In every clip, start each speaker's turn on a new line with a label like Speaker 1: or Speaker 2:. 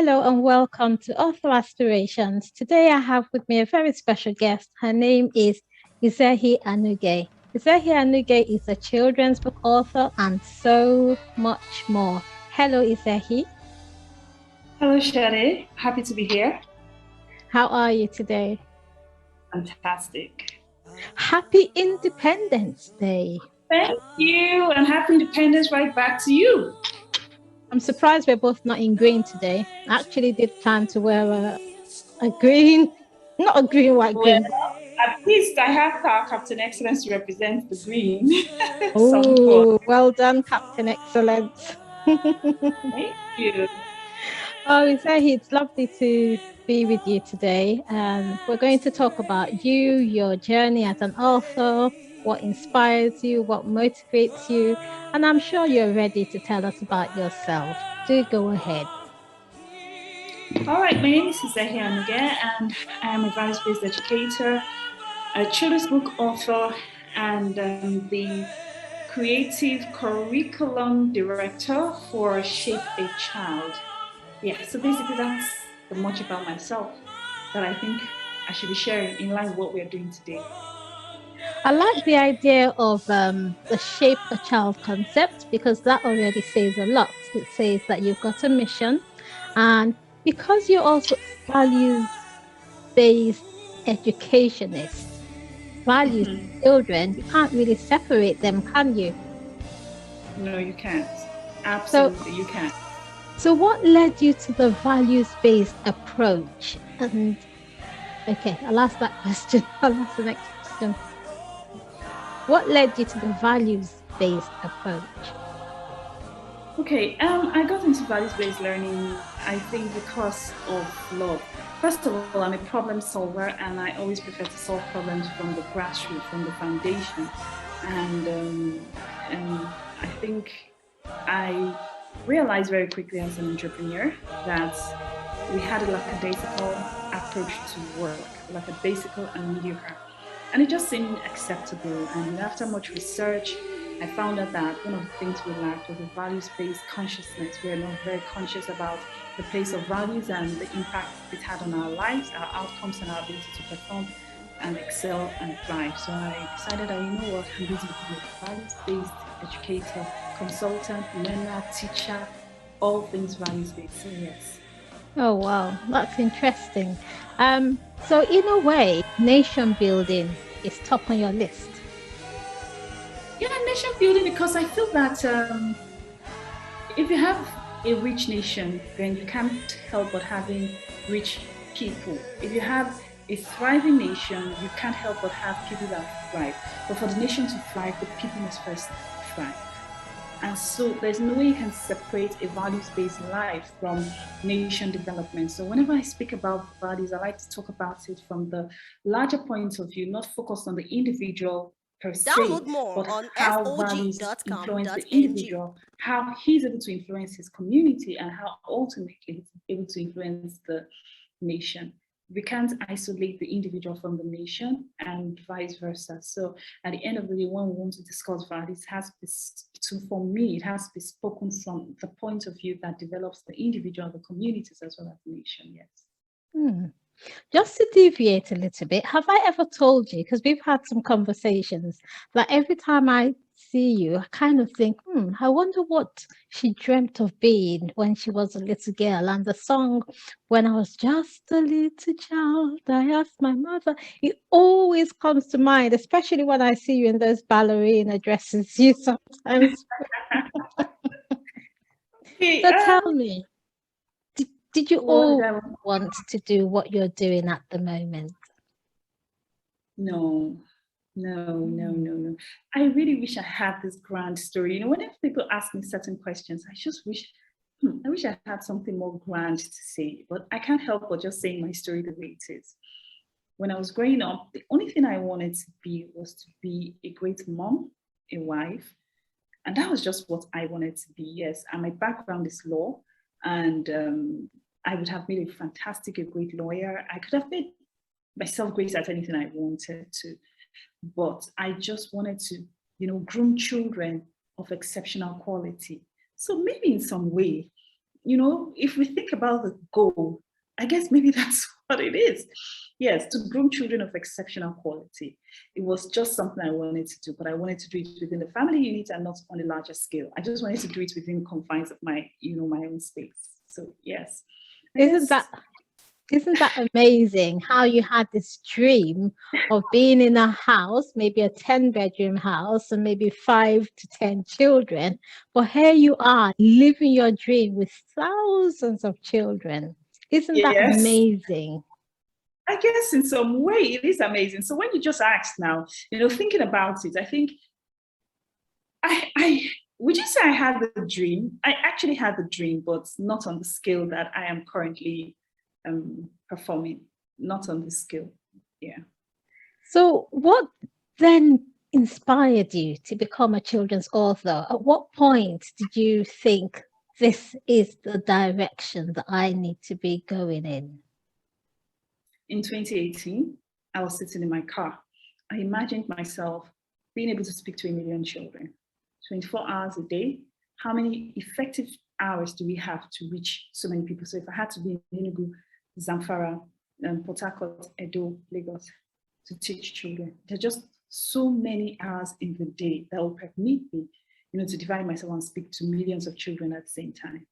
Speaker 1: Hello and welcome to Author Aspirations. Today I have with me a very special guest. Her name is Izehi Anuge. Izehi Anuge is a children's book author and so much more. Hello, Izehi.
Speaker 2: Hello, Sade. Happy to be here.
Speaker 1: How are you today?
Speaker 2: Fantastic.
Speaker 1: Happy Independence Day.
Speaker 2: Thank you, and happy Independence right back to you.
Speaker 1: I'm surprised we're both not in green today. I actually did plan to wear a green, not a green, white, green.
Speaker 2: Well, at least I have our Captain Excellence to represent the green.
Speaker 1: Oh, well done, Captain Excellence.
Speaker 2: Thank you.
Speaker 1: Oh, Izehi, it's lovely to be with you today. We're going to talk about you, your journey as an author, what inspires you, what motivates you, and I'm sure you're ready to tell us about yourself. Do go ahead.
Speaker 2: All right, my name is Izehi Anuge, and I am a values-based educator, a children's book author, and the creative curriculum director for Shape a Child. Yeah, so basically that's much about myself that I think I should be sharing in line with what we're doing today.
Speaker 1: I like the idea of the Shape a Child concept because that already says a lot. It says that you've got a mission, and because you're also values-based educationist, values children, you can't really separate them, can you?
Speaker 2: No, you can't. Absolutely, you can't.
Speaker 1: So what led you to the values-based approach? And okay, I'll ask that question. I'll ask the next question. What led you to the values-based approach?
Speaker 2: Okay, I got into values-based learning, I think, because of love. First of all, I'm a problem solver, and I always prefer to solve problems from the grassroots, from the foundation. And I think I realized very quickly as an entrepreneur that we had a lackadaisical approach to work, lackadaisical and mediocre. And it just seemed acceptable. And after much research, I found out that one of the things we lacked was a values-based consciousness. We are not very conscious about the place of values and the impact it had on our lives, our outcomes, and our ability to perform and excel and thrive. So I decided that, you know what, I'm going to become a values-based educator, consultant, learner, teacher, all things values-based. So yes.
Speaker 1: Oh, wow, that's interesting. So in a way, nation building is top on your list.
Speaker 2: Yeah, nation building, because I feel that if you have a rich nation, then you can't help but having rich people. If you have a thriving nation, you can't help but have people that thrive. But for the nation to thrive, the people must first thrive. And so there's no way you can separate a values-based life from nation development. So whenever I speak about values, I like to talk about it from the larger point of view, not focused on the individual per se, but how values influence the individual, how he's able to influence his community, and how ultimately he's able to influence the nation. We can't isolate the individual from the nation and vice versa. So at the end of the day, when we want to discuss values, it has to be, for me, it has to be spoken from the point of view that develops the individual, the communities, as well as the nation, yes.
Speaker 1: Just to deviate a little bit, have I ever told you, because we've had some conversations, that every time I see you, I kind of think, I wonder what she dreamt of being when she was a little girl. And the song, When I Was Just a Little Child, I Asked My Mother, it always comes to mind, especially when I see you in those ballerina dresses you sometimes.
Speaker 2: Okay,
Speaker 1: So tell me, did you all want to do what you're doing at the moment?
Speaker 2: No. I really wish I had this grand story. You know, whenever people ask me certain questions, I just wish, I wish I had something more grand to say, but I can't help but just saying my story the way it is. When I was growing up, the only thing I wanted to be was to be a great mom, a wife, and that was just what I wanted to be. Yes, and my background is law, and I would have made a great lawyer. I could have made myself great at anything I wanted to, but I just wanted to, groom children of exceptional quality. So maybe in some way, if we think about the goal, I guess maybe that's what it is. Yes, to groom children of exceptional quality. It was just something I wanted to do, but I wanted to do it within the family unit and not on a larger scale. I just wanted to do it within confines of my own space. So yes.
Speaker 1: Isn't that amazing how you had this dream of being in a house, maybe a 10-bedroom house and maybe 5 to 10 children, but here you are living your dream with thousands of children. Isn't that amazing?
Speaker 2: I guess in some way it is amazing. So when you just asked now, thinking about it, I think would you say I had the dream? I actually had the dream, but not on the scale that I am currently performing, not on this scale. Yeah.
Speaker 1: So what then inspired you to become a children's author? At what point did you think this is the direction that I need to be going in?
Speaker 2: In 2018, I was sitting in my car. I imagined myself being able to speak to 1 million children, 24 hours a day. How many effective hours do we have to reach so many people? So if I had to be in Enugu, Zamfara, Port Harcourt, Edo, Lagos to teach children, there are just so many hours in the day that will permit me, to divide myself and speak to millions of children at the same time.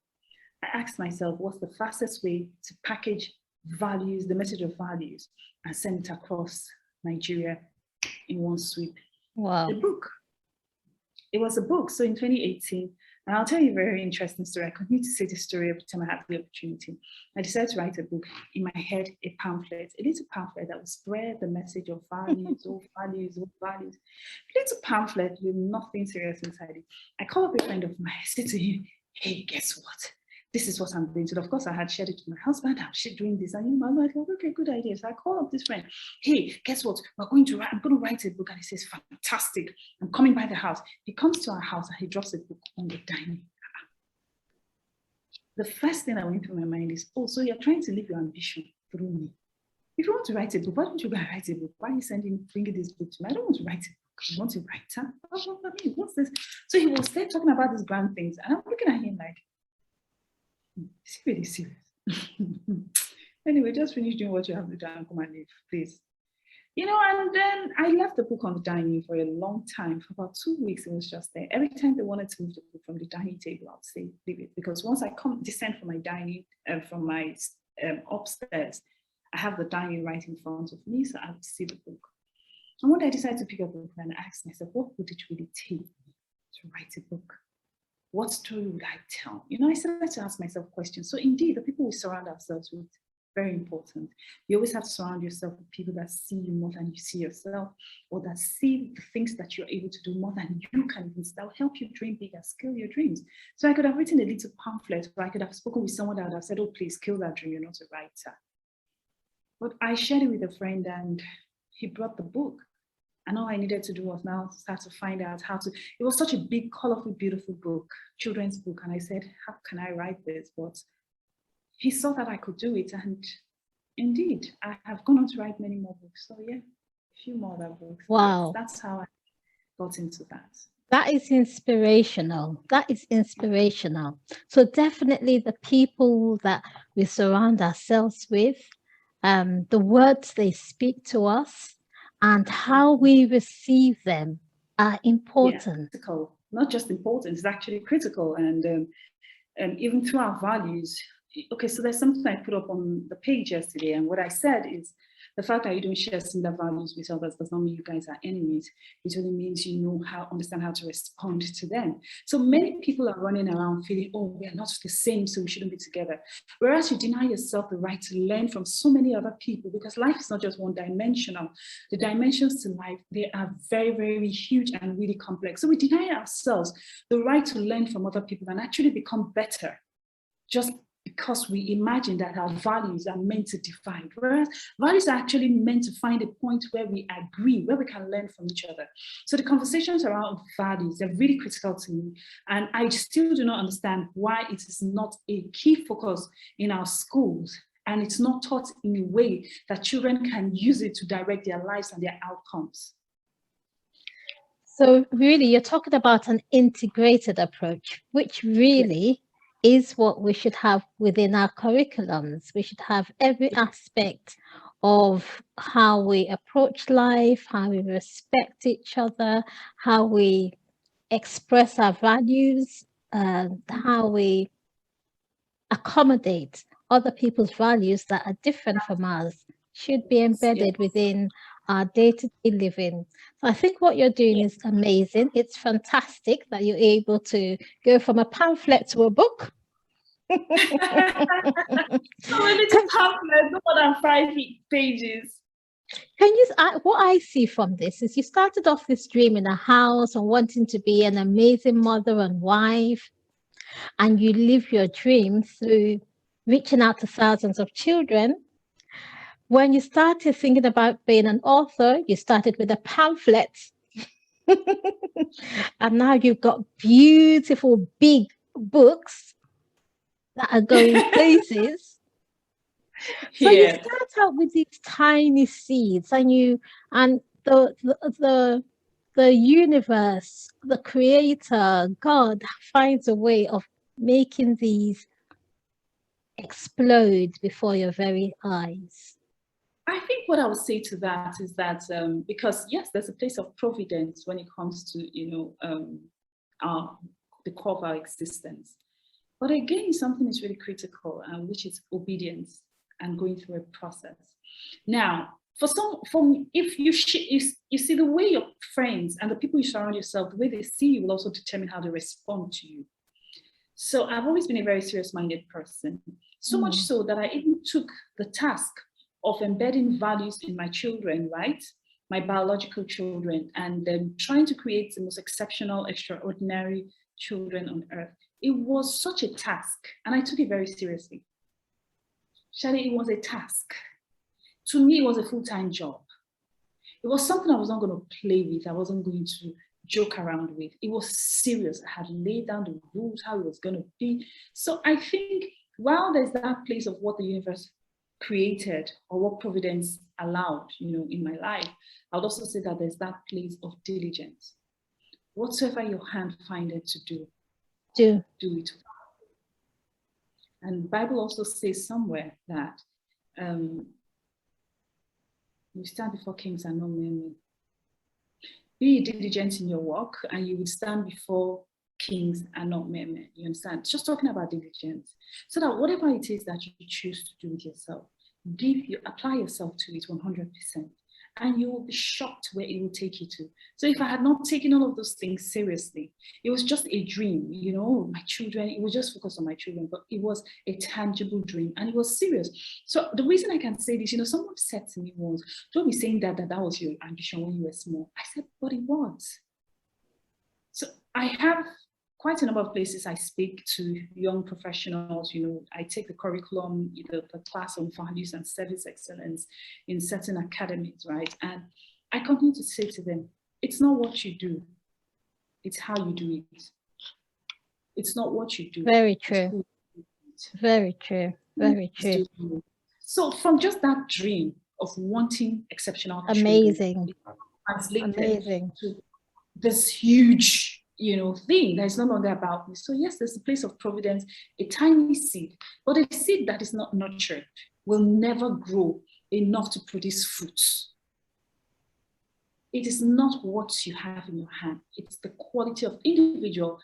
Speaker 2: I asked myself, what's the fastest way to package values, the message of values, and send it across Nigeria in one sweep?
Speaker 1: Wow.
Speaker 2: A book. It was a book. So in 2018, and I'll tell you a very interesting story. I continue to say this story every time I have the opportunity. I decided to write a book. In my head, a pamphlet, a little pamphlet that would spread the message of values, all values, all values. A little pamphlet with nothing serious inside it. I call up a friend of mine. I said to him, hey, guess what? This is what I'm doing. So of course I had shared it to my husband. I'm doing this. And I'm like, okay, good idea. So I call up this friend. Hey, guess what? I'm going to write a book. And he says, fantastic. I'm coming by the house. He comes to our house and he drops a book on the dining. The first thing that went through my mind is, oh, so you're trying to live your ambition through me. If you want to write a book, why don't you go and write a book? Why are you bringing this book to me? I don't want to write a book. I want to write it. What's this? So he was there talking about these grand things. And I'm looking at him like, it's really serious. Anyway, just finish doing what you have to do and come and leave, please. And then I left the book on the dining for a long time. For about 2 weeks, it was just there. Every time they wanted to move the book from the dining table, I'd say, leave it. Because once I descend from my dining, from my upstairs, I have the dining right in front of me, so I would see the book. And one day I decided to pick up the book and ask myself, what would it really take to write a book? What story would I tell? I started to ask myself questions. So indeed, the people we surround ourselves with, very important. You always have to surround yourself with people that see you more than you see yourself, or that see the things that you're able to do more than you can even. That will help you dream bigger, scale your dreams. So I could have written a little pamphlet, or I could have spoken with someone that would have said, oh, please kill that dream, you're not a writer. But I shared it with a friend and he brought the book. And all I needed to do was now start to find out how to. It was such a big, colorful, beautiful book, children's book. And I said, how can I write this? But he saw that I could do it. And indeed, I have gone on to write many more books. So yeah, a few more other books.
Speaker 1: Wow.
Speaker 2: That's how I got into that.
Speaker 1: That is inspirational. That is inspirational. So definitely the people that we surround ourselves with, the words they speak to us, and how we receive them are important.
Speaker 2: Yeah, critical. Not just important, it's actually critical. And even through our values. Okay, so there's something I put up on the page yesterday, and what I said is the fact that you don't share similar values with others does not mean you guys are enemies. It only means you understand how to respond to them. So many people are running around feeling, oh, we are not the same, so we shouldn't be together. Whereas you deny yourself the right to learn from so many other people, because life is not just one dimensional. The dimensions to life, they are very, very huge and really complex. So we deny ourselves the right to learn from other people and actually become better, just because we imagine that our values are meant to divide, whereas values are actually meant to find a point where we agree, where we can learn from each other. So the conversations around values, they're really critical to me. And I still do not understand why it is not a key focus in our schools, and it's not taught in a way that children can use it to direct their lives and their outcomes.
Speaker 1: So really, you're talking about an integrated approach, which really is what we should have within our curriculums. We should have every aspect of how we approach life, how we respect each other, how we express our values, and how we accommodate other people's values that are different from ours should be
Speaker 2: Yes.
Speaker 1: embedded within our day-to-day living. So I think what you're doing is amazing. It's fantastic that you're able to go from a pamphlet to a book.
Speaker 2: So a little pamphlet, no more than 5 pages.
Speaker 1: Can you, what I see from this is you started off this dream in a house and wanting to be an amazing mother and wife, and you live your dream through reaching out to thousands of children. When you started thinking about being an author, you started with a pamphlet. And now you've got beautiful big books that are going places. So you start out with these tiny seeds, and the universe, the creator, God finds a way of making these explode before your very eyes.
Speaker 2: I think what I would say to that is that because yes, there's a place of providence when it comes to the core of our existence, but again, something is really critical, which is obedience and going through a process. Now, if you see the way your friends and the people you surround yourself, the way they see you will also determine how they respond to you. So I've always been a very serious-minded person, so much so that I even took the task of embedding values in my children, right? My biological children, and then trying to create the most exceptional, extraordinary children on earth. It was such a task, and I took it very seriously. Sade, it was a task. To me, it was a full-time job. It was something I was not going to play with. I wasn't going to joke around with. It was serious. I had laid down the rules, how it was going to be. So I think while there's that place of what the universe created or what providence allowed, in my life, I would also say that there's that place of diligence. Whatsoever your hand findeth to do it. And the Bible also says somewhere that you stand before kings and not men. Be diligent in your work, and you will stand before kings and not men. You understand? Just talking about diligence, so that whatever it is that you choose to do with yourself, apply yourself to it 100%, and you will be shocked where it will take you to. So if I had not taken all of those things seriously, it was just a dream, my children, it was just focused on my children, but it was a tangible dream and it was serious. So the reason I can say this, someone said to me once, don't be saying that was your ambition when you were small. I said, but it was. So I have quite a number of places I speak to young professionals. I take the curriculum, the class on values and service excellence in certain academies, right? And I continue to say to them, it's not what you do, it's how you do it. It's not what you do.
Speaker 1: Very true. Very true. Very true.
Speaker 2: So from just that dream of wanting exceptional
Speaker 1: amazing,
Speaker 2: children, amazing, to this huge thing that is no longer about me. So yes, there's a place of providence, a tiny seed, but a seed that is not nurtured will never grow enough to produce fruits. It is not what you have in your hand. It's the quality of individual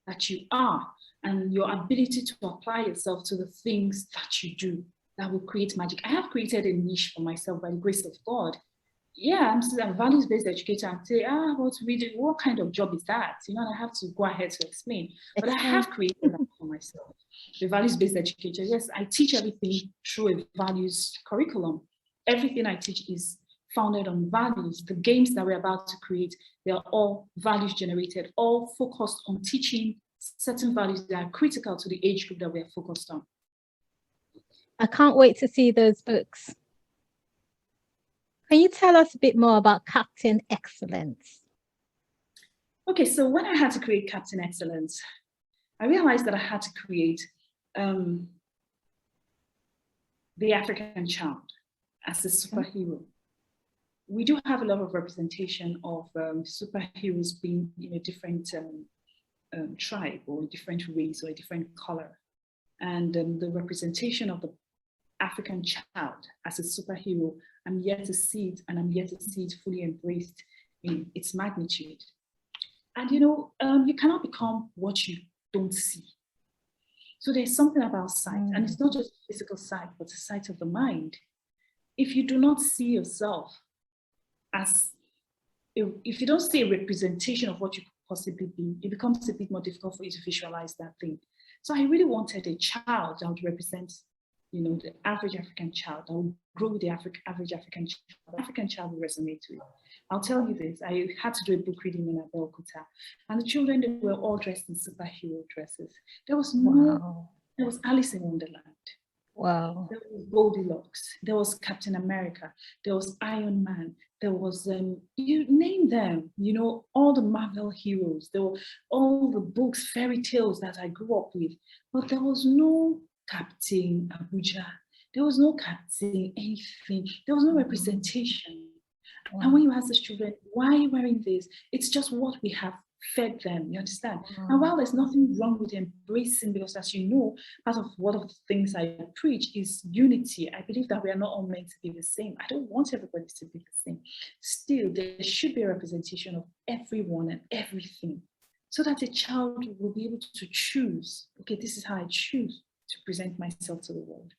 Speaker 2: that you are and your ability to apply yourself to the things that you do that will create magic. I have created a niche for myself by the grace of God. Yeah, I'm still a values-based educator and say, what kind of job is that? And I have to go ahead to explain. But I have created that for myself. The values-based educator, yes, I teach everything through a values curriculum. Everything I teach is founded on values. The games that we're about to create, they are all values generated, all focused on teaching certain values that are critical to the age group that we are focused on.
Speaker 1: I can't wait to see those books. Can you tell us a bit more about Captain Excellence?
Speaker 2: Okay, so when I had to create Captain Excellence, I realized that I had to create the African child as a superhero. We do have a lot of representation of superheroes being in a different tribe or a different race or a different color. and the representation of the African child as a superhero, I'm yet to see it, and I'm yet to see it fully embraced in its magnitude. And you cannot become what you don't see. So there's something about sight, and it's not just physical sight, but the sight of the mind. If you do not see yourself as, if you don't see a representation of what you could possibly be, it becomes a bit more difficult for you to visualize that thing. So I really wanted a child that would represent, the average African child, that would grow with the average African child. The African child will resonate with. I'll tell you this, I had to do a book reading in Abeokuta, and the children, they were all dressed in superhero dresses. There was there was Alice in Wonderland.
Speaker 1: Wow.
Speaker 2: There was Goldilocks, there was Captain America, there was Iron Man, there was, you name them, all the Marvel heroes, there were all the books, fairy tales that I grew up with, but there was no Captain Abuja, there was no Captain anything, there was no representation. Wow. And when you ask the children, why are you wearing this? It's just what we have fed them, you understand? And while there's nothing wrong with embracing, because as you know, part of one of the things I preach is unity. I believe that we are not all meant to be the same. I don't want everybody to be the same. Still, there should be a representation of everyone and everything, so that a child will be able to choose, okay, this is how I choose to present myself to the world.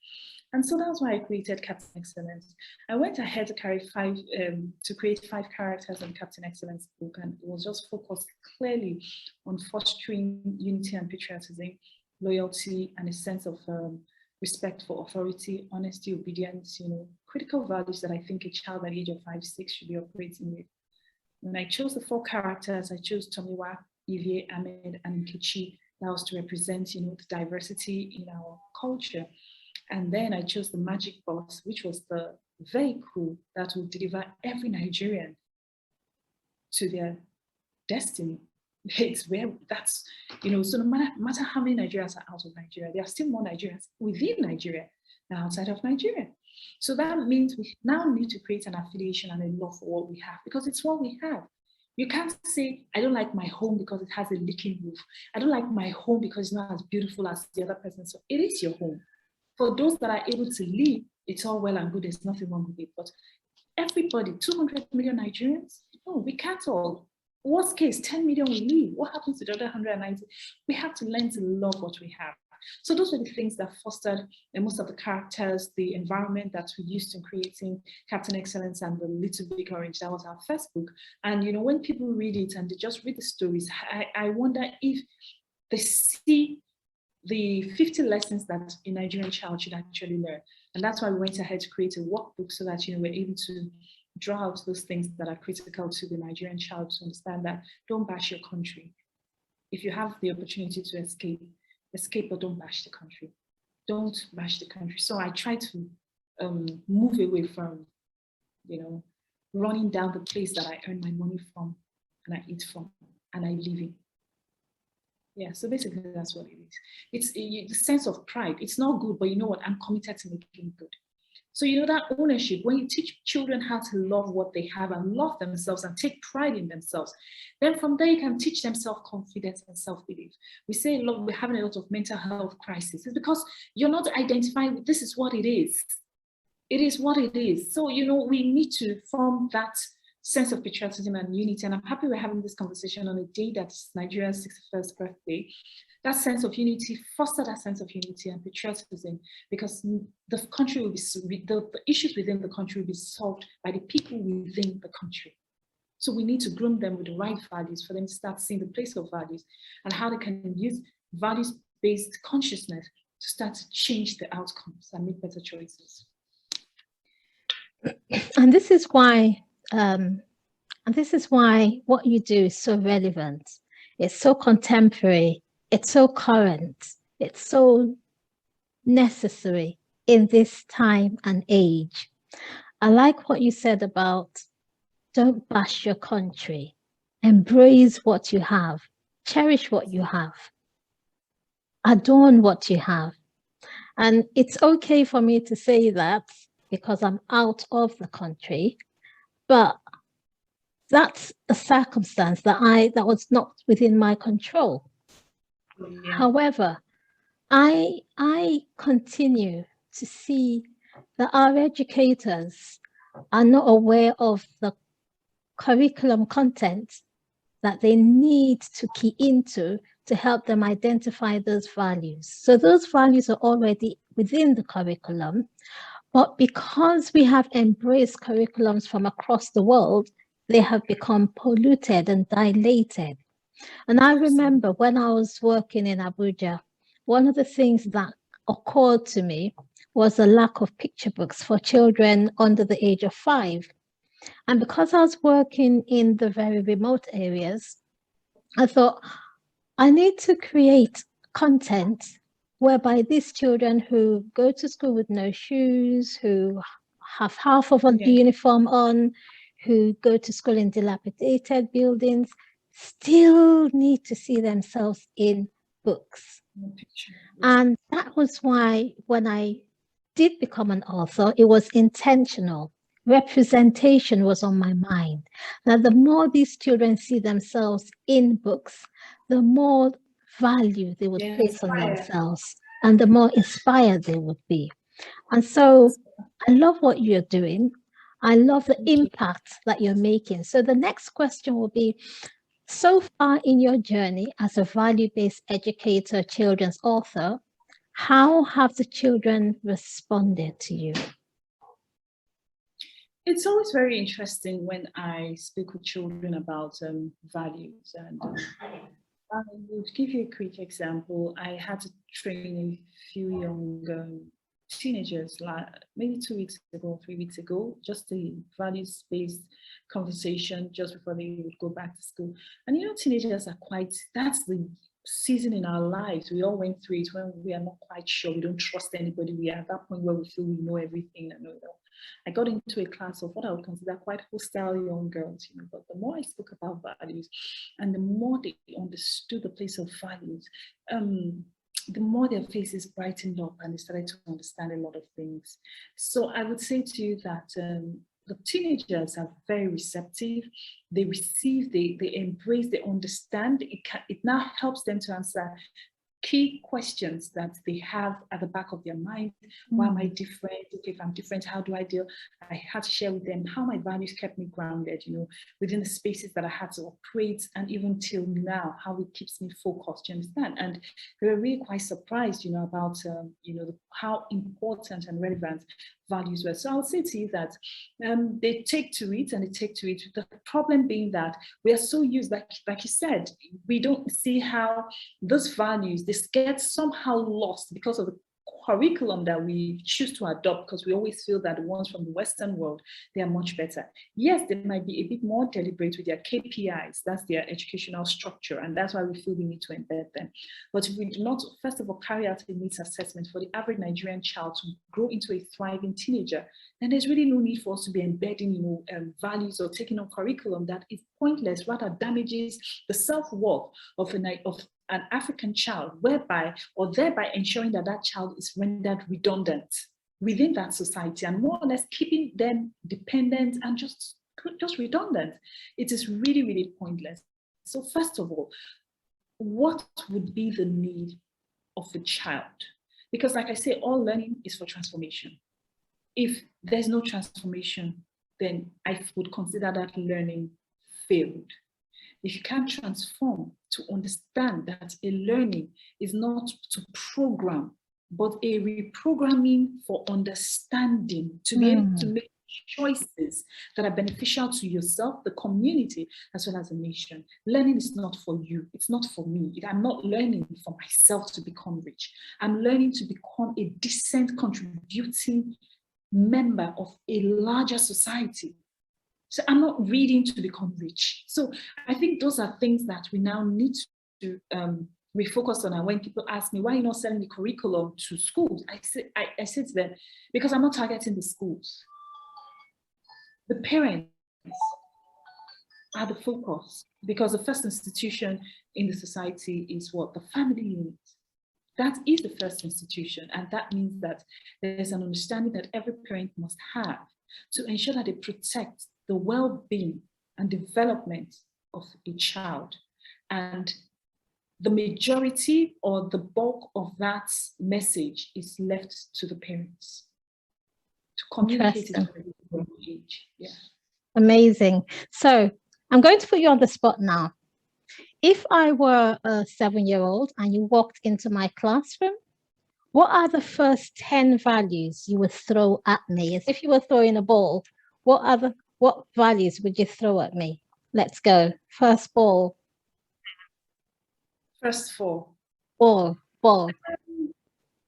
Speaker 2: And so that's why I created Captain Excellence. I went ahead to create 5 characters in Captain Excellence book, and it was just focused clearly on fostering unity and patriotism, loyalty, and a sense of respect for authority, honesty, obedience, critical values that I think a child at the age of 5, 6 should be operating with. When I chose the 4 characters, I chose Tomiwa, Izehi, Ahmed, and Nkechi. That was to represent, the diversity in our culture. And then I chose the magic box, which was the vehicle that will deliver every Nigerian to their destiny. It's where that's, so no matter how many Nigerians are out of Nigeria, there are still more Nigerians within Nigeria than outside of Nigeria. So that means we now need to create an affiliation and a love for what we have, because it's what we have. You can't say, I don't like my home because it has a leaking roof. I don't like my home because it's not as beautiful as the other person. So it is your home. For those that are able to leave, it's all well and good. There's nothing wrong with it. But everybody, 200 million Nigerians, no, we can't all. Worst case, 10 million will leave. What happens to the other 190? We have to learn to love what we have. So those were the things that fostered most of the characters, the environment that we used in creating Captain Excellence and the Little Big Orange. That was our first book. And when people read it and they just read the stories, I wonder if they see the 50 lessons that a Nigerian child should actually learn. And that's why we went ahead to create a workbook, so that we're able to draw out those things that are critical to the Nigerian child, to understand that don't bash your country. If you have the opportunity to escape, but don't bash the country. Don't bash the country. So I try to move away from, running down the place that I earn my money from, and I eat from, and I live in. Yeah, so basically that's what it is. It's the sense of pride. It's not good, but you know what? I'm committed to making it good. So that ownership, when you teach children how to love what they have and love themselves and take pride in themselves, then from there you can teach them self-confidence and self-belief. We say we're having a lot of mental health crises. It's because you're not identifying with this is what it is. It is what it is. So, we need to form that sense of patriotism and unity. And I'm happy we're having this conversation on a day that's Nigeria's 61st birthday. That sense of unity, foster that sense of unity and patriotism, because the country will be, the issues within the country will be solved by the people within the country. So we need to groom them with the right values for them to start seeing the place of values and how they can use values-based consciousness to start to change the outcomes and make better choices.
Speaker 1: And this is why what you do is so relevant. It's so contemporary. It's so current. It's so necessary in this time and age. I like what you said about don't bash your country. Embrace what you have. Cherish what you have. Adorn what you have. And it's okay for me to say that because I'm out of the country, but that's a circumstance that was not within my control. Yeah. However, I continue to see that our educators are not aware of the curriculum content that they need to key into to help them identify those values. So those values are already within the curriculum, but because we have embraced curriculums from across the world, they have become polluted and dilated. And I remember when I was working in Abuja, one of the things that occurred to me was a lack of picture books for children under the age of 5. And because I was working in the very remote areas, I thought I need to create content whereby these children who go to school with no shoes, who have half of a uniform on, who go to school in dilapidated buildings, still need to see themselves in books. And that was why when I did become an author, it was intentional. Representation was on my mind. That the more these children see themselves in books, the more value they would place on themselves and the more inspired they would be. And so I love what you're doing. I love the impact that you're making. So the next question will be, so far in your journey as a value-based educator, children's author, how have the children responded to you?
Speaker 2: It's always very interesting when I speak with children about values. And I would give you a quick example. I had to train a few young teenagers, like maybe 2 weeks ago, 3 weeks ago, just a values-based conversation just before they would go back to school. And you know, teenagers are quite, that's the season in our lives. We all went through it when we are not quite sure, we don't trust anybody. We are at that point where we feel we know everything and know it all. I got into a class of what I would consider quite hostile young girls, you know, but the more I spoke about values and the more they understood the place of values, the more their faces brightened up and they started to understand a lot of things. So I would say to you that the teenagers are very receptive. They receive, they embrace, they understand. It now helps them to answer key questions that they have at the back of their mind. Why am I different? Okay, if I'm different, how do I deal? I had to share with them how my values kept me grounded, you know, within the spaces that I had to operate, and even till now, how it keeps me focused, you understand? And they were really quite surprised, you know, about, you know, how important and relevant values were. So I would say to you that they take to it and they take to it. The problem being that we are so used, like you said, we don't see how those values, this gets somehow lost because of the curriculum that we choose to adopt, because we always feel that the ones from the Western world, they are much better. Yes, they might be a bit more deliberate with their KPIs, that's their educational structure, and that's why we feel we need to embed them. But if we do not, first of all, carry out a needs assessment for the average Nigerian child to grow into a thriving teenager, then there's really no need for us to be embedding, you know, values or taking on curriculum that is pointless, rather damages the self-worth of an African child, whereby or thereby ensuring that that child is rendered redundant within that society and more or less keeping them dependent and just redundant. It is really, really pointless. So first of all, what would be the need of the child? Because like I say, all learning is for transformation. If there's no transformation, then I would consider that learning failed. If you can't transform to understand that a learning is not to program, but a reprogramming for understanding, to be able to make choices that are beneficial to yourself, the community, as well as a nation. Learning is not for you. It's not for me. I'm not learning for myself to become rich. I'm learning to become a decent, contributing member of a larger society. So I'm not reading to become rich. So I think those are things that we now need to refocus on. And when people ask me, why are you not selling the curriculum to schools? I say to them, because I'm not targeting the schools. The parents are the focus, because the first institution in the society is what? The family unit. That is the first institution. And that means that there's an understanding that every parent must have to ensure that they protect the well-being and development of a child. And the majority or the bulk of that message is left to the parents to communicate it from a young age. Yeah.
Speaker 1: Amazing. So I'm going to put you on the spot now. If I were a 7-year-old and you walked into my classroom, what are the first 10 values you would throw at me? As if you were throwing a ball, what values would you throw at me? Let's go. First ball.
Speaker 2: First 4.
Speaker 1: Ball.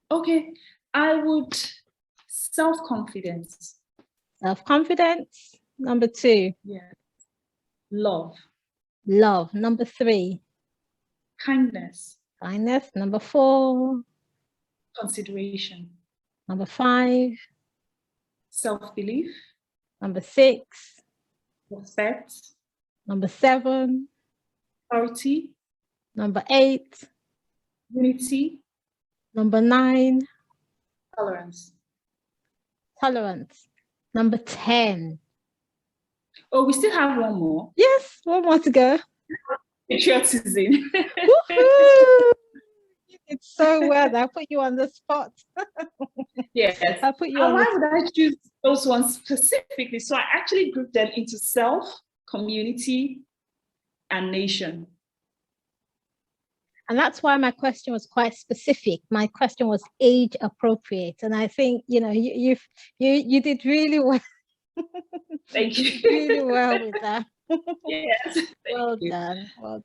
Speaker 2: Okay, I would self-confidence.
Speaker 1: Self-confidence. Number 2.
Speaker 2: Yeah. Love.
Speaker 1: Number 3.
Speaker 2: Kindness.
Speaker 1: Number 4.
Speaker 2: Consideration.
Speaker 1: Number 5.
Speaker 2: Self-belief.
Speaker 1: Number 6.
Speaker 2: Respect.
Speaker 1: Number 7.
Speaker 2: Authority.
Speaker 1: Number 8.
Speaker 2: Unity.
Speaker 1: Number 9.
Speaker 2: Tolerance.
Speaker 1: Number 10.
Speaker 2: Oh, we still have one more.
Speaker 1: Yes, one more to go.
Speaker 2: Patriotism.
Speaker 1: It's so well. I put you on the spot.
Speaker 2: Yes.
Speaker 1: I put you on.
Speaker 2: Why would I choose those ones specifically? So I actually grouped them into self, community, and nation.
Speaker 1: And that's why my question was quite specific. My question was age appropriate, and I think you did really well.
Speaker 2: Thank you.
Speaker 1: Really well with that.
Speaker 2: Yes.
Speaker 1: Well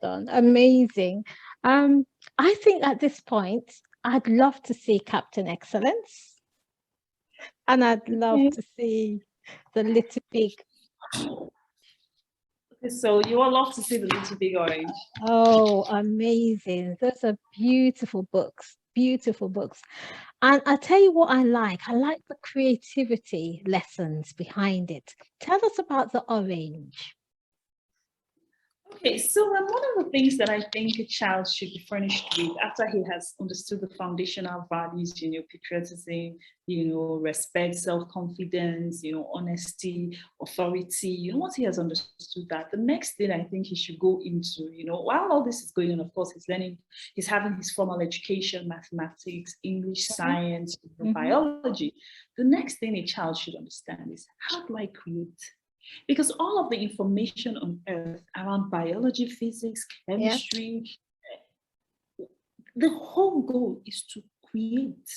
Speaker 1: done. Amazing. I think at this point, I'd love to see Captain Excellence, and I'd love to see the Little Big.
Speaker 2: So you will love to see the Little Big Orange.
Speaker 1: Oh, amazing. Those are beautiful books. And I tell you what I like the creativity lessons behind it. Tell us about the orange.
Speaker 2: Okay, so one of the things that I think a child should be furnished with after he has understood the foundational values, patriotism, respect, self-confidence, honesty, authority, once he has understood that, the next thing I think he should go into, while all this is going on, of course, he's having his formal education, mathematics, English, science, biology. The next thing a child should understand is, how do I create? Because all of the information on earth around biology, physics, chemistry, the whole goal is to create.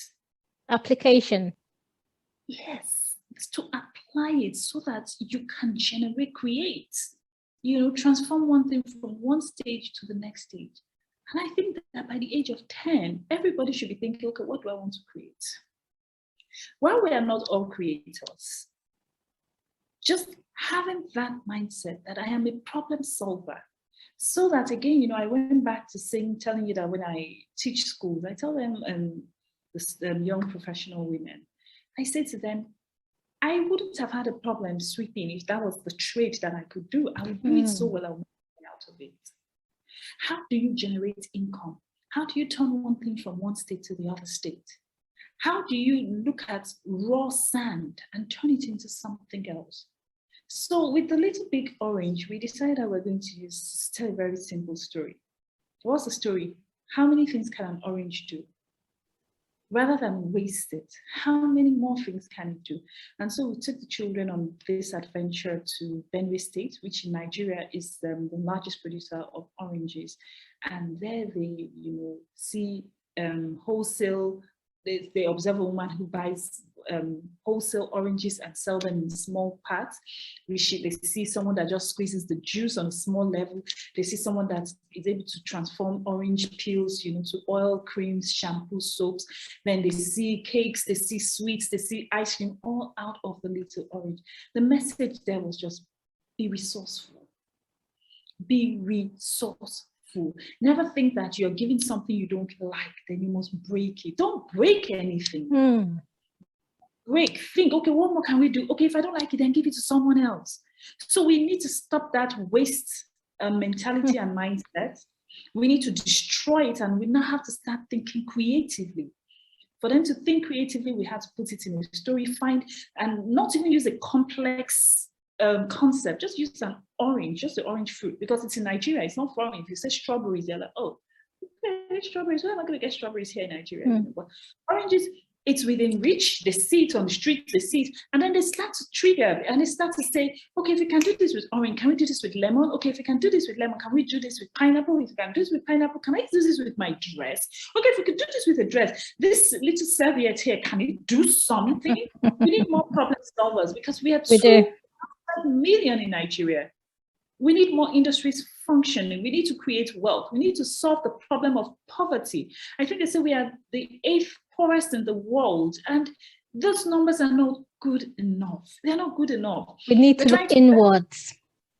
Speaker 1: Application.
Speaker 2: Yes, it's to apply it so that you can create, transform one thing from one stage to the next stage. And I think that by the age of 10, everybody should be thinking, okay, what do I want to create? While we are not all creators, just having that mindset that I am a problem solver, so that again, I went back to telling you that when I teach schools, I tell them, young professional women, I say to them, I wouldn't have had a problem sweeping if that was the trade that I could do. I would do it so well, I would get out of it. How do you generate income? How do you turn one thing from one state to the other state? How do you look at raw sand and turn it into something else? So with the Little Big Orange, we decided that we're going to tell a very simple story. What's the story? How many things can an orange do? Rather than waste it, how many more things can it do? And so we took the children on this adventure to Benue State, which in Nigeria is the largest producer of oranges. And there they, see wholesale. They observe a woman who buys wholesale oranges and sell them in small parts. They see someone that just squeezes the juice on a small level. They see someone that is able to transform orange peels, to oil, creams, shampoo, soaps. Then they see cakes, they see sweets, they see ice cream, all out of the little orange. The message there was just be resourceful. Be resourceful. Never think that you're giving something you don't like, then you must break it. Don't break anything. Think, okay, what more can we do? Okay, if I don't like it, then give it to someone else. So we need to stop that waste mentality and mindset. We need to destroy it, and we now have to start thinking creatively. For them to think creatively, we have to put it in a story, and not even use a complex concept. Just use an orange, just the orange fruit, because it's in Nigeria. It's not foreign. If you say strawberries, they're like, oh, get strawberries? Where am I going to get strawberries here in Nigeria? But oranges, it's within reach. They see it on the street, they see it, and then they start to trigger, and they start to say, okay, if we can do this with orange, can we do this with lemon? Okay, if we can do this with lemon, can we do this with pineapple? If we can do this with pineapple, can I do this with my dress? Okay, if we can do this with a dress, this little serviette here, can it do something? We need more problem solvers because we have 2 million in Nigeria. We need more industries functioning. We need to create wealth. We need to solve the problem of poverty. I think they say we are the 8th poorest in the world, and those numbers are not good enough. They're not good enough.
Speaker 1: We need to look inwards.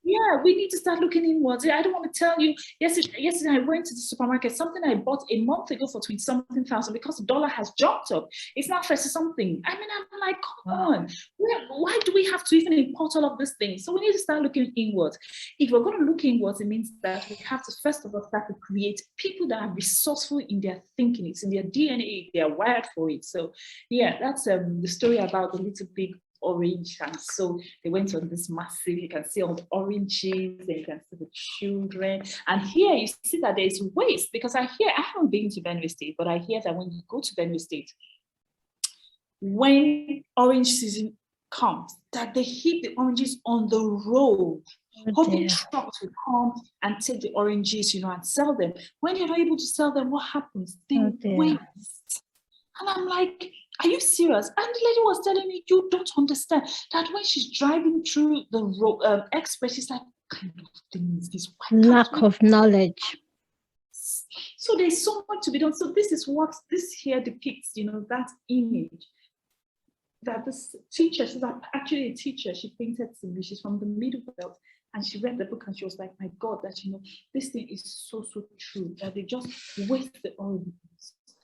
Speaker 2: Yeah, we need to start looking inwards. I don't want to tell you, yesterday I went to the supermarket, something I bought a month ago for 20-something thousand, because the dollar has jumped up. It's now 30-something. I mean, I'm like, come on. Why do we have to even import all of these things? So we need to start looking inwards. If we're going to look inwards, it means that we have to first of all start to create people that are resourceful in their thinking. It's in their DNA. They are wired for it. So yeah, that's the story about the little pig orange. And so they went on this massive, you can see all the oranges, and you can see the children, and here you see that there's waste, because I haven't been to Benue State, but I hear that when you go to Benue State, when orange season comes, that they heap the oranges on the road, hoping trucks will come and take the oranges, and sell them. When you're not able to sell them, what happens? They waste. And I'm like, are you serious? And the lady was telling me, you don't understand that when she's driving through the road, express, she's like, what kind of thing is this?
Speaker 1: Lack of knowledge.
Speaker 2: So there's so much to be done. So this is what this here depicts, that image. That this teacher, she's actually a teacher, she painted to me, she's from the Middle Belt, and she read the book and she was like, my God, that, this thing is so, so true, that they just waste the oranges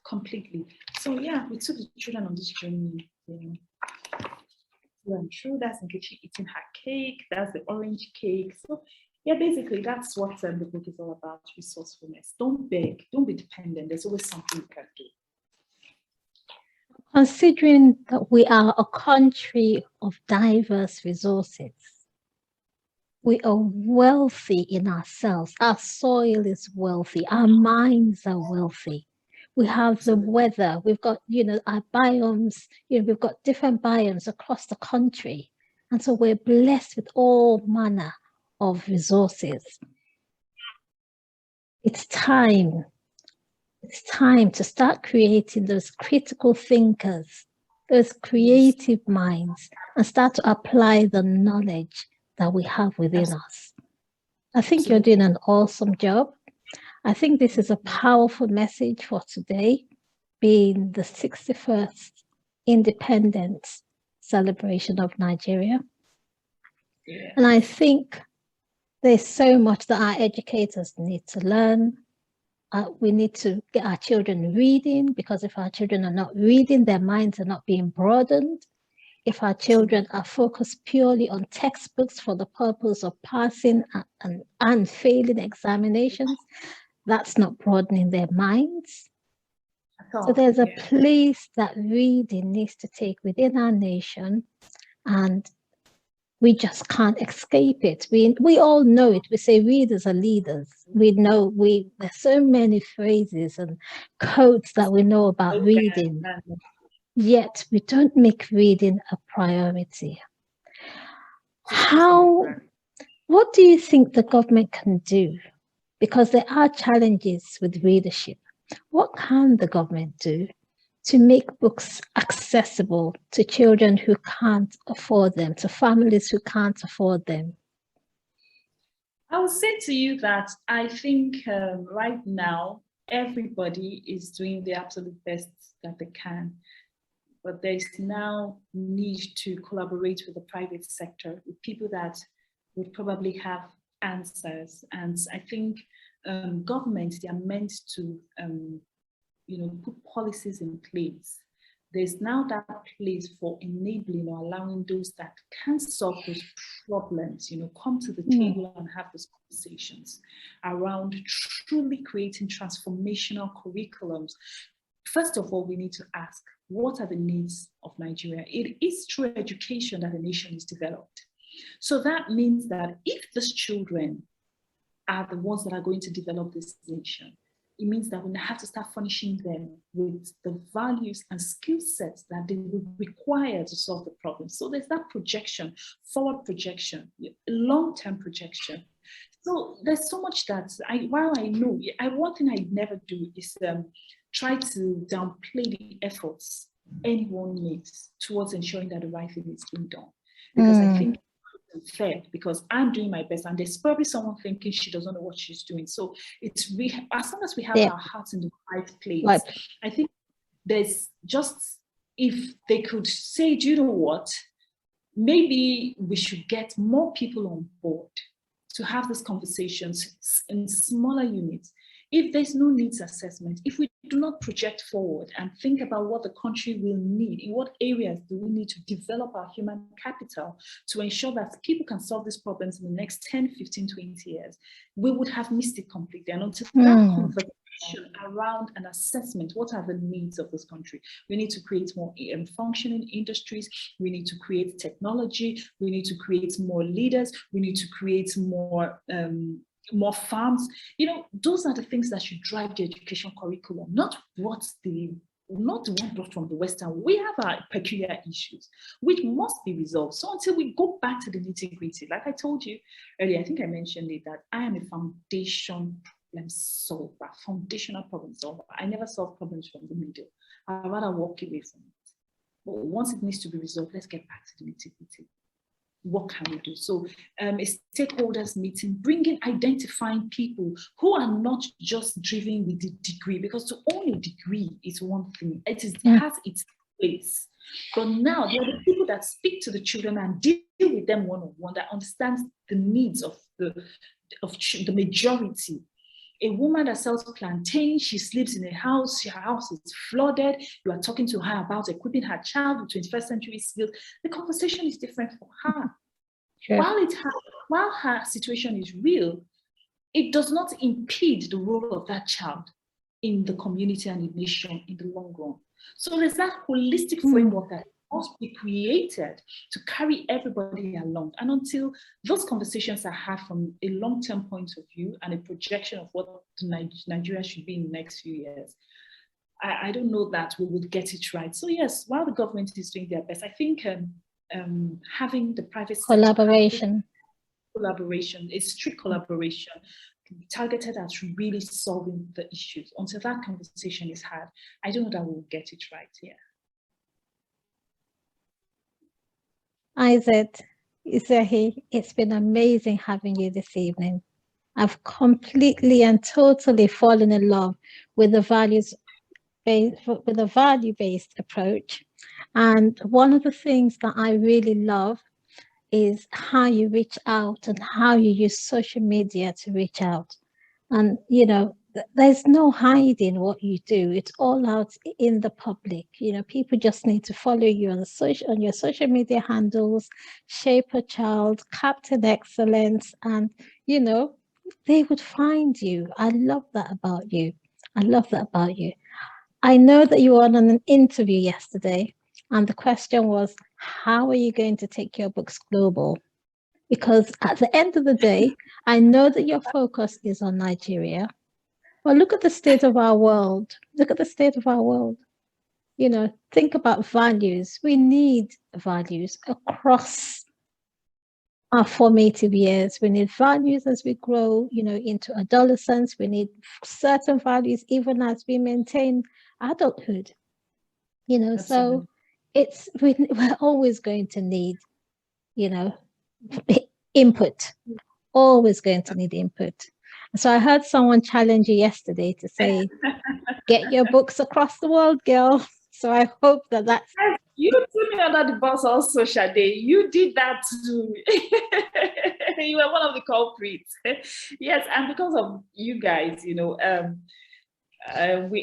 Speaker 2: completely. So yeah, we took the children on this journey. I'm sure that's Nkechi eating her cake, that's the orange cake. So yeah, basically that's what the book is all about, resourcefulness. Don't beg, don't be dependent, there's always something you can do.
Speaker 1: Considering that we are a country of diverse resources, we are wealthy in ourselves, our soil is wealthy, our minds are wealthy. We have the weather, we've got, our biomes, we've got different biomes across the country. And so we're blessed with all manner of resources. It's time to start creating those critical thinkers, those creative minds, and start to apply the knowledge that we have within us. I think you're doing an awesome job. I think this is a powerful message for today, being the 61st independence celebration of Nigeria. Yeah. And I think there's so much that our educators need to learn. We need to get our children reading, because if our children are not reading, their minds are not being broadened. If our children are focused purely on textbooks for the purpose of passing and failing examinations, that's not broadening their minds. So there's a place that reading needs to take within our nation, and we just can't escape it. We all know it. We say readers are leaders. We know there's so many phrases and quotes that we know about reading, yet we don't make reading a priority. What do you think the government can do? Because there are challenges with readership. What can the government do to make books accessible to children who can't afford them, to families who can't afford them?
Speaker 2: I will say to you that I think right now, everybody is doing the absolute best that they can. But there's now need to collaborate with the private sector, with people that would probably have answers. And I think governments, they are meant to put policies in place. There's now that place for enabling or allowing those that can solve those problems, come to the table and have those conversations around truly creating transformational curriculums. First of all, we need to ask, what are the needs of Nigeria? It is through education that a nation is developed. So that means that if these children are the ones that are going to develop this nation, it means that we have to start furnishing them with the values and skill sets that they will require to solve the problem. So there's that projection, forward projection, long-term projection. So there's so much that while I know, one thing I never do is try to downplay the efforts anyone makes towards ensuring that the right thing is being done. Because I think it's unfair, because I'm doing my best and there's probably someone thinking she doesn't know what she's doing. So it's as long as we have our hearts in the right place, I think there's just, if they could say, do you know what, maybe we should get more people on board to have these conversations in smaller units. If there's no needs assessment, if we do not project forward and think about what the country will need, in what areas do we need to develop our human capital to ensure that people can solve these problems in the next 10, 15, 20 years, we would have missed it completely. And until that conversation around an assessment, what are the needs of this country? We need to create more functioning industries. We need to create technology. We need to create more leaders. We need to create more farms. Those are the things that should drive the education curriculum, not what the one brought from the Western. We have our peculiar issues which must be resolved. So until we go back to the nitty-gritty, like I told you earlier, I think I mentioned it, that I am a foundational problem solver. I never solve problems from the middle. I'd rather walk away from it. But once it needs to be resolved, let's get back to the nitty-gritty. What can we do? So a stakeholders meeting, identifying people who are not just driven with the degree, because to own a degree is one thing. It has its place. But now there are the people that speak to the children and deal with them one-on-one, that understands the needs of the majority. A woman that sells plantain, she sleeps in a house, her house is flooded, you are talking to her about equipping her child with 21st century skills. The conversation is different for her. Sure. While her situation is real, it does not impede the role of that child in the community and in the nation in the long run. So there's that holistic framework that must be created to carry everybody along. And until those conversations are had from a long-term point of view and a projection of what Nigeria should be in the next few years, I don't know that we would get it right. So yes, while the government is doing their best, I think having the private
Speaker 1: collaboration,
Speaker 2: a strict collaboration, targeted at really solving the issues. Until that conversation is had, I don't know that we'll get it right here.
Speaker 1: Izehi, it's been amazing having you this evening. I've completely and totally fallen in love with the value-based approach. And one of the things that I really love is how you reach out and how you use social media to reach out. And, there's no hiding what you do. It's all out in the public. People just need to follow you on your social media handles, Shape a Child, Captain Excellence, and, they would find you. I love that about you. I know that you were on an interview yesterday, and the question was, how are you going to take your books global? Because at the end of the day, I know that your focus is on Nigeria. Well, look at the state of our world. Think about values. We need values across our formative years. We need values as we grow, into adolescence. We need certain values even as we maintain adulthood. So we're always going to need, input. Always going to need input. So I heard someone challenge you yesterday to say, get your books across the world, girl. So I hope that's...
Speaker 2: You threw me under the bus also, Sade. You did that too. You were one of the culprits. Yes, and because of you guys, we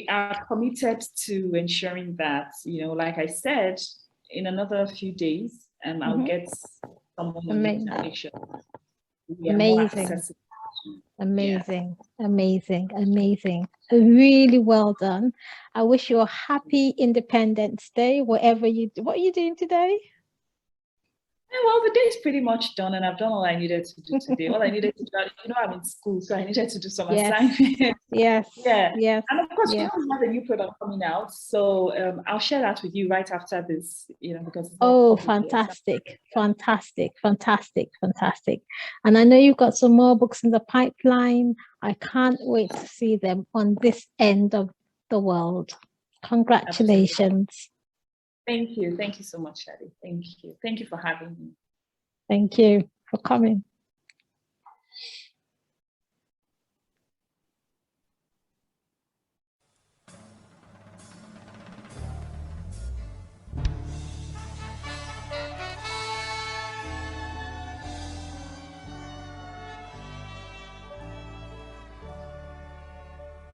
Speaker 2: are committed to ensuring that, like I said, in another few days, I'll get someone to make sure we are more accessible.
Speaker 1: Amazing. Really well done. I wish you a happy Independence Day, what are you doing today?
Speaker 2: Yeah, well, the day is pretty much done, and I've done all I needed to do today. All I needed to do, I'm in school, so I needed to do some assignments.
Speaker 1: Yes.
Speaker 2: Yeah.
Speaker 1: Yes.
Speaker 2: And of course,
Speaker 1: Yes.
Speaker 2: we always have a new product coming out. So I'll share that with you right after this, because it's not
Speaker 1: Oh,
Speaker 2: public yet.
Speaker 1: fantastic, fantastic, fantastic, fantastic. And I know you've got some more books in the pipeline. I can't wait to see them on this end of the world. Congratulations.
Speaker 2: Absolutely. Thank you. Thank you so much, Sade. Thank you. Thank you for having me.
Speaker 1: Thank you for coming.